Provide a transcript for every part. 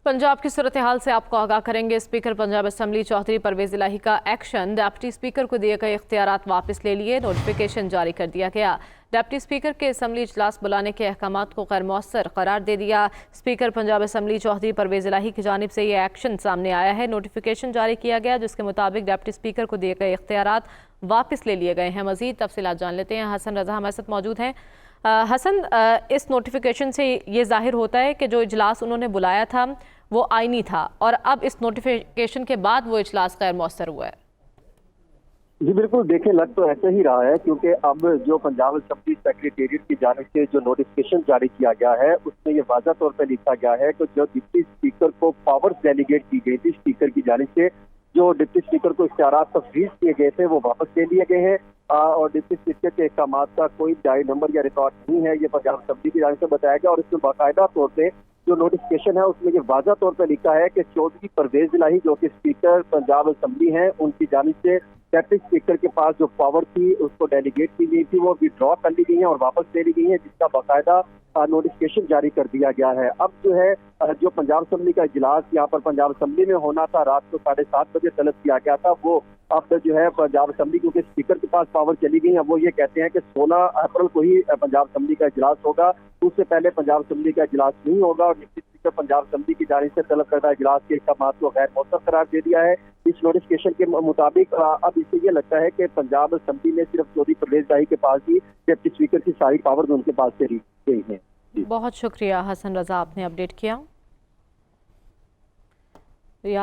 पंजाब की सूरत हाल से आपको आगाह करेंगे। स्पीकर पंजाब असम्बली चौधरी परवेज इलाही का एक्शन, डिप्टी स्पीकर को दिए गए इख्तियारात वापस ले लिए, नोटिफिकेशन जारी कर दिया गया। डिप्टी स्पीकर के असम्बली इजलास बुलाने के अहकामात को गैर मौसर करार दे दिया। स्पीकर पंजाब असम्बली चौधरी परवेज इलाही की जानिब से ये एक्शन सामने आया है। नोटिफिकेशन जारी किया गया जिसके मुताबिक डिप्टी स्पीकर को दिए गए इख्तियारात वापस ले लिए गए हैं। मजीद तफसीलात जान लेते हैं। हसन रजा हमारे साथ मौजूद हैं। हसन, इस नोटिफिकेशन से ये जाहिर होता है कि जो इजलास उन्होंने बुलाया था वो आईनी था और अब इस नोटिफिकेशन के बाद वो इजलास गैर मौसर हुआ है। जी बिल्कुल, देखें लग तो ऐसे ही रहा है क्योंकि अब जो पंजाब असम्बली सेक्रेटेरिएट की जानिब से जो नोटिफिकेशन जारी किया गया है उसमें ये वाज़ा तौर पर लिखा गया है कि जो डिप्टी स्पीकर को पावर्स डेलीगेट की गई थी स्पीकर की जानिब से, जो डिप्टी स्पीकर को इख्तियारात तफवीज़ किए गए थे वो वापस ले लिए गए हैं और डिप्टी स्पीकर के अहकामात का कोई डायरी नंबर या रिकॉर्ड नहीं है, ये पंजाब असम्बली की जानिब से बताया गया। और इसमें बाकायदा तौर पर जो नोटिफिकेशन है उसमें ये वाज़ा तौर पर लिखा है कि चौधरी परवेज इलाही जो कि स्पीकर पंजाब असम्बली हैं उनकी जानिब से डिप्टी स्पीकर के पास जो पावर थी उसको डेलीगेट की गई थी वो विड्रॉ कर ली गई है और वापस ले ली गई है, जिसका बाकायदा नोटिफिकेशन जारी कर दिया गया है। अब जो है जो पंजाब असम्बली का इजलास यहाँ पर पंजाब असम्बली में होना था रात को 7:30 बजे तलब किया गया था, वो अब जो है पंजाब असम्बली क्योंकि स्पीकर के पास पावर चली गई है, अब वो ये कहते हैं कि 16 अप्रैल को ही पंजाब असम्बली का इजलास होगा, उससे पहले पंजाब असम्बली का इजलास नहीं होगा। और डिप्टी स्पीकर पंजाब असम्बली की जानिब से तलब करदा इजलास के इक़दामात को गैर मौसर करार दे दिया है। इस नोटिफिकेशन के मुताबिक अब इससे ये लगता है कि पंजाब असम्बली में सिर्फ चौधरी परवेज इलाही के पास ही डिप्टी स्पीकर की सारी पावर्स उनके पास से ली गई हैं। बहुत शुक्रिया हसन रजा, आपने अपडेट किया।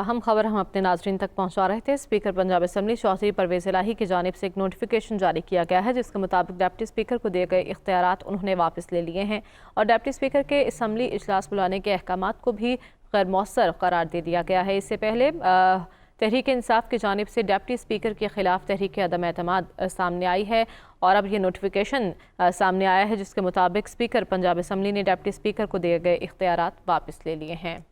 हम खबर हम अपने नाजरीन तक पहुंचा रहे थे। स्पीकर पंजाब असम्बली चौधरी परवेज इलाही की जानिब से एक नोटिफिकेशन जारी किया गया है जिसके मुताबिक डिप्टी स्पीकर को दिए गए इख्तियारात उन्होंने वापस ले लिए हैं और डिप्टी स्पीकर के असम्बली इजलास बुलाने के अहकामात को भी गैर मौसर करार दे दिया गया है। इससे पहले तहरीक इंसाफ की जानिब से डिप्टी स्पीकर के खिलाफ तहरीक अदम एतमाद सामने आई है और अब ये नोटिफिकेशन सामने आया है जिसके मुताबिक स्पीकर पंजाब असम्बली ने डिप्टी स्पीकर को दिए गए इख्तियारात वापस ले लिए हैं।